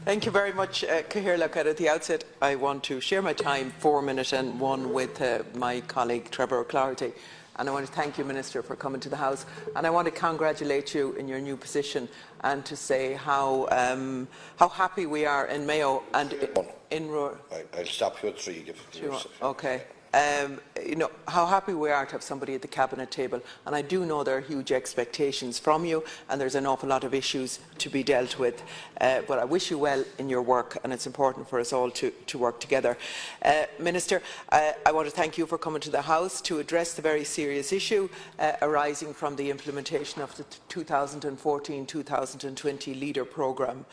Thank you very much, Cathaoirleach. At the outset, I want to share my time, 4 minutes and 1, with my colleague Trevor O'Claherty. And I want to thank you, Minister, for coming to the House. And I want to congratulate you in your new position and to say how happy we are in Mayo and in Ruhr. I'll stop you at 3. Okay. You know, how happy we are to have somebody at the cabinet table, and I do know there are huge expectations from you, and there's an awful lot of issues to be dealt with, but I wish you well in your work, and it's important for us all to work together. Minister, I want to thank you for coming to the House to address the very serious issue arising from the implementation of the 2014-2020 LEADER programme.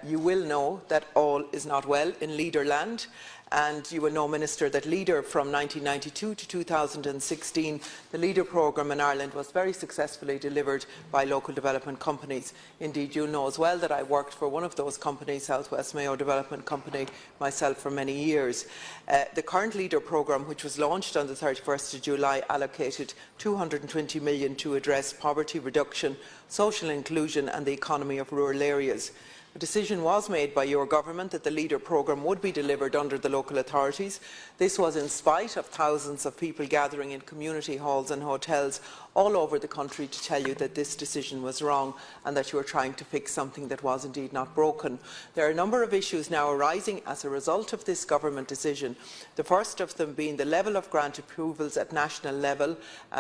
You will know that all is not well in Leaderland. And you will know, Minister, that LEADER from 1992 to 2016, the LEADER programme in Ireland was very successfully delivered by local development companies. Indeed, you know as well that I worked for one of those companies, South West Mayo Development Company, myself for many years. The current LEADER programme, which was launched on the 31st of July, allocated $220 million to address poverty reduction, social inclusion and the economy of rural areas. A decision was made by your government that the LEADER programme would be delivered under the local authorities. This was in spite of thousands of people gathering in community halls and hotels all over the country to tell you that this decision was wrong and that you were trying to fix something that was indeed not broken. There are a number of issues now arising as a result of this government decision. The first of them being the level of grant approvals at national level,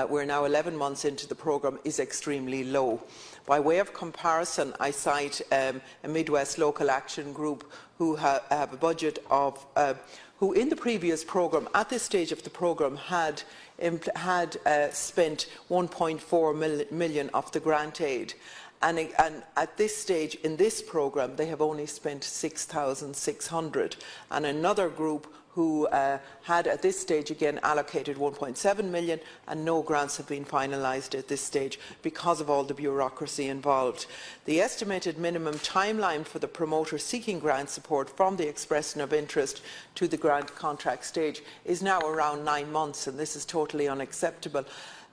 we're now 11 months into the programme, is extremely low. By way of comparison, I cite a Midwest local action group who have a budget of, who in the previous programme, at this stage of the programme, had spent 1.4 million of the grant aid. And at this stage, in this programme, they have only spent 6,600. And another group who had at this stage again allocated 1.7 million, and no grants have been finalised at this stage because of all the bureaucracy involved. The estimated minimum timeline for the promoter seeking grant support from the expression of interest to the grant contract stage is now around 9 months, and this is totally unacceptable.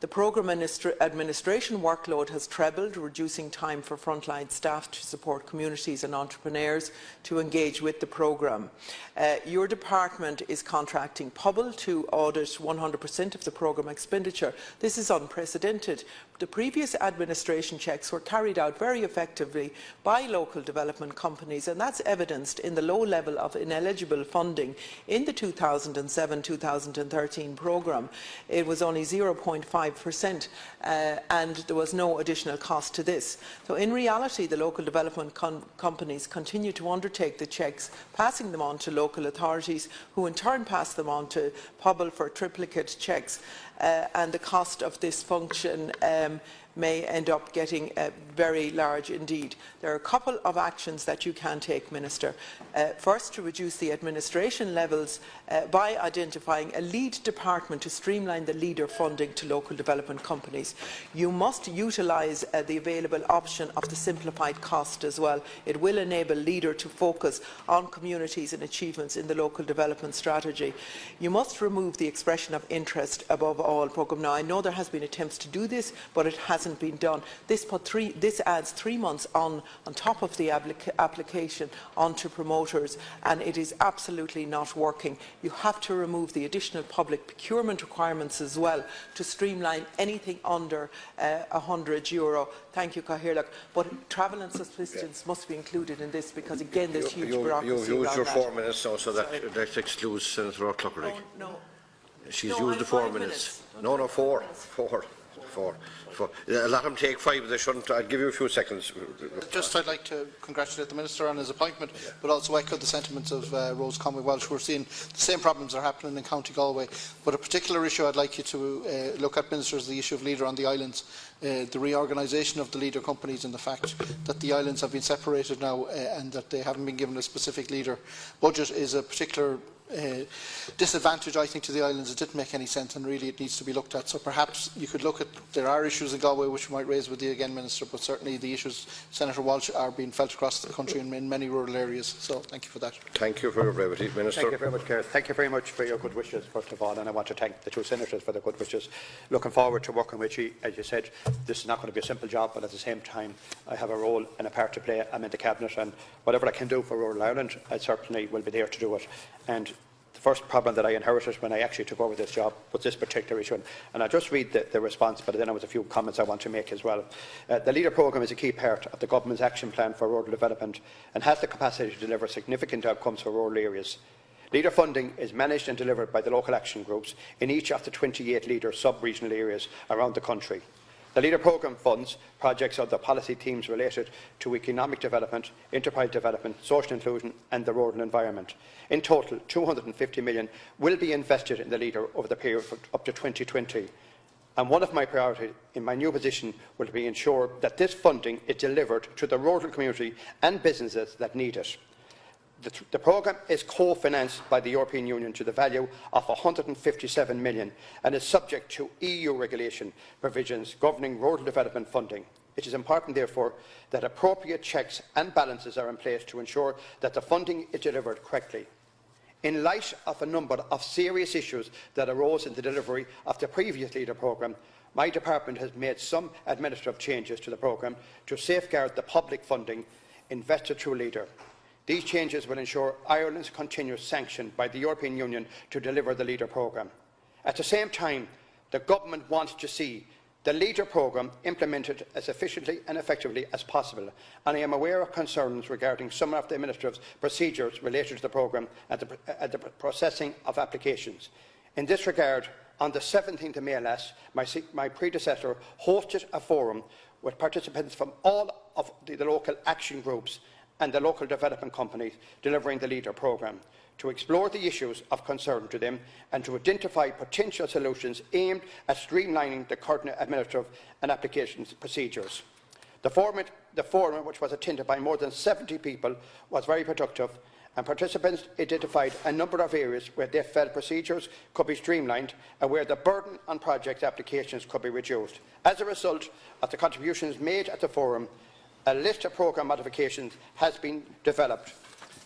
The programme administration workload has trebled, reducing time for frontline staff to support communities and entrepreneurs to engage with the programme. Your department is contracting Pobble to audit 100% of the programme expenditure. This is unprecedented. The previous administration checks were carried out very effectively by local development companies, and that's evidenced in the low level of ineligible funding in the 2007-2013 programme. It was only 0.5%, and there was no additional cost to this. So in reality, the local development companies continue to undertake the checks, passing them on to local authorities, who in turn pass them on to Pobble for triplicate checks. And the cost of this function may end up getting very large indeed. There are a couple of actions that you can take, Minister. First, to reduce the administration levels by identifying a lead department to streamline the LEADER funding to local development companies. You must utilise the available option of the simplified cost as well. It will enable LEADER to focus on communities and achievements in the local development strategy. You must remove the expression of interest above all programme. Now, I know there has been attempts to do this, but it hasn't been done. This adds 3 months on top of the application onto promoters, and it is absolutely not working. You have to remove the additional public procurement requirements as well to streamline anything under €100. Thank you, Cathaoirleach. But travel and subsistence must be included in this because, again, there's huge bureaucracy. You've used your 4 minutes now, so that excludes Senator O'Claherty. No. She's used the 4 minutes. No, 4. Let him take 5. They shouldn't. I'll give you a few seconds. I'd like to congratulate the Minister on his appointment, but also echo the sentiments of Rose Conway-Walsh. We're seeing the same problems are happening in County Galway. But a particular issue I'd like you to look at, Minister, is the issue of LEADER on the islands. The reorganisation of the LEADER companies and the fact that the islands have been separated now and that they haven't been given a specific LEADER budget is a particular disadvantage, I think, to the islands. It didn't make any sense, and really it needs to be looked at. So perhaps you could look at There are issues in Galway which we might raise with you again, Minister, but certainly the issues, Senator Walsh, are being felt across the country in many rural areas. So thank you for that. Thank you for your brevity, Minister. Thank you very much, Kerr. Thank you very much for your good wishes, first of all, and I want to thank the two senators for their good wishes. Looking forward to working with you. As you said, this is not going to be a simple job, but at the same time, I have a role and a part to play. I'm in the Cabinet, and whatever I can do for rural Ireland, I certainly will be there to do it. And the first problem that I inherited when I actually took over this job was this particular issue. And I'll just read the response, but then there was a few comments I want to make as well. The LEADER programme is a key part of the Government's action plan for rural development and has the capacity to deliver significant outcomes for rural areas. LEADER funding is managed and delivered by the local action groups in each of the 28 LEADER sub-regional areas around the country. The LEADER programme funds projects of the policy themes related to economic development, enterprise development, social inclusion and the rural environment. In total, 250 million will be invested in the LEADER over the period up to 2020. And one of my priorities in my new position will be to ensure that this funding is delivered to the rural community and businesses that need it. The programme is co-financed by the European Union to the value of 157 million and is subject to EU regulation provisions governing rural development funding. It is important, therefore, that appropriate checks and balances are in place to ensure that the funding is delivered correctly. In light of a number of serious issues that arose in the delivery of the previous LEADER programme, my department has made some administrative changes to the programme to safeguard the public funding invested through LEADER. These changes will ensure Ireland's continuous sanction by the European Union to deliver the LEADER programme. At the same time, the Government wants to see the LEADER programme implemented as efficiently and effectively as possible, and I am aware of concerns regarding some of the administrative procedures related to the programme and the processing of applications. In this regard, on the 17th of May last, my predecessor hosted a forum with participants from all of the local action groups and the local development companies delivering the LEADER programme to explore the issues of concern to them and to identify potential solutions aimed at streamlining the current administrative and applications procedures. The forum, which was attended by more than 70 people, was very productive, and participants identified a number of areas where they felt procedures could be streamlined and where the burden on project applications could be reduced. As a result of the contributions made at the forum, a list of programme modifications has been developed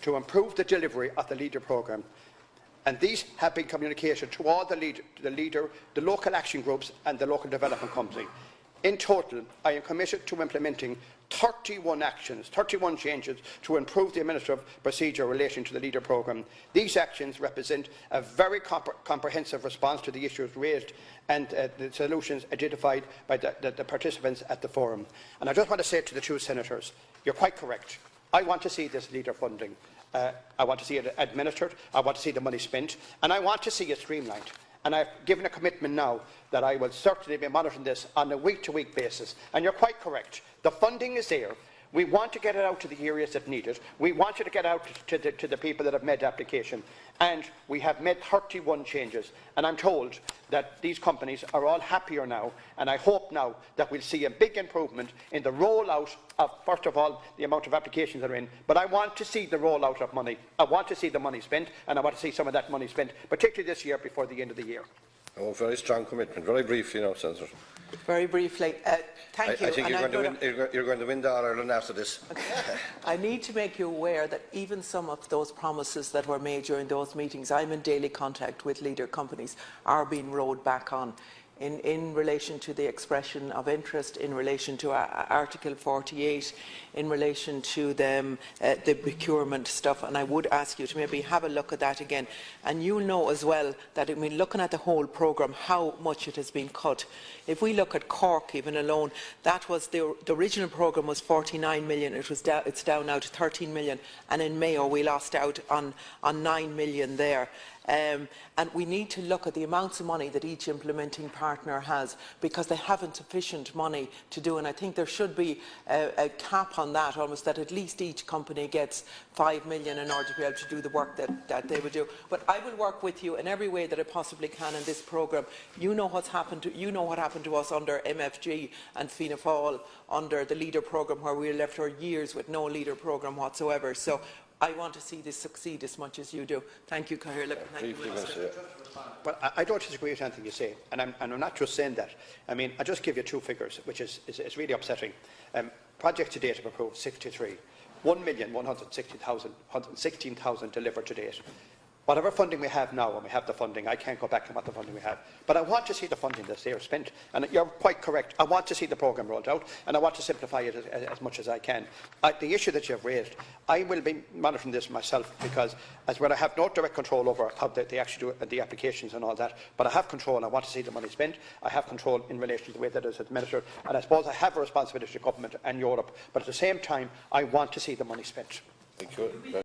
to improve the delivery of the LEADER programme, and these have been communicated to all the local action groups and the local development company. In total, I am committed to implementing 31 changes to improve the administrative procedure relating to the LEADER programme. These actions represent a very comprehensive response to the issues raised and the solutions identified by the participants at the forum. And I just want to say to the two senators, you're quite correct. I want to see this LEADER funding. I want to see it administered, I want to see the money spent, and I want to see it streamlined. And I've given a commitment now that I will certainly be monitoring this on a week-to-week basis. And you're quite correct. The funding is there. We want to get it out to the areas that need it. We want it to get out to the people that have made the application. And we have made 31 changes. And I'm told that these companies are all happier now. And I hope now that we'll see a big improvement in the rollout of, first of all, the amount of applications that are in. But I want to see the rollout of money. I want to see the money spent. And I want to see some of that money spent, particularly this year before the end of the year. Oh, very strong commitment. Very briefly now, Senator. Very briefly, thank you. I think you're going to win the All-Ireland after this. I need to make you aware that even some of those promises that were made during those meetings, I'm in daily contact with LEADER companies, are being rolled back on. In relation to the expression of interest, in relation to Article 48, in relation to the procurement stuff, and I would ask you to maybe have a look at that again. And you'll know as well that, I mean, looking at the whole programme, how much it has been cut. If we look at Cork even alone, that was the original programme was 49 million, it's down now to 13 million, and in Mayo we lost out on 9 million there. And we need to look at the amounts of money that each implementing partner has, because they haven't sufficient money to do, and I think there should be a cap on that, almost, that at least each company gets 5 million in order to be able to do the work that they would do. But I will work with you in every way that I possibly can in this programme. You know what's happened to us under MFG and Fianna Fáil under the LEADER programme, where we were left for years with no LEADER programme whatsoever. So I want to see this succeed as much as you do. Thank you, Cathaoirleach. Thank you, Minister. Well, I don't disagree with anything you say, and I'm not just saying that. I mean, I'll just give you 2 figures, which is really upsetting. Projects to date have approved 63. 1,116,000 delivered to date. Whatever funding we have now, and we have the funding, I can't go back on what the funding we have, but I want to see the funding that's there spent. And you're quite correct. I want to see the programme rolled out, and I want to simplify it as much as I can. The issue that you have raised, I will be monitoring this myself, because as well, I have no direct control over how they actually do the applications and all that, but I have control, and I want to see the money spent. I have control in relation to the way that it is administered, and I suppose I have a responsibility to government and Europe, but at the same time, I want to see the money spent. Thank you.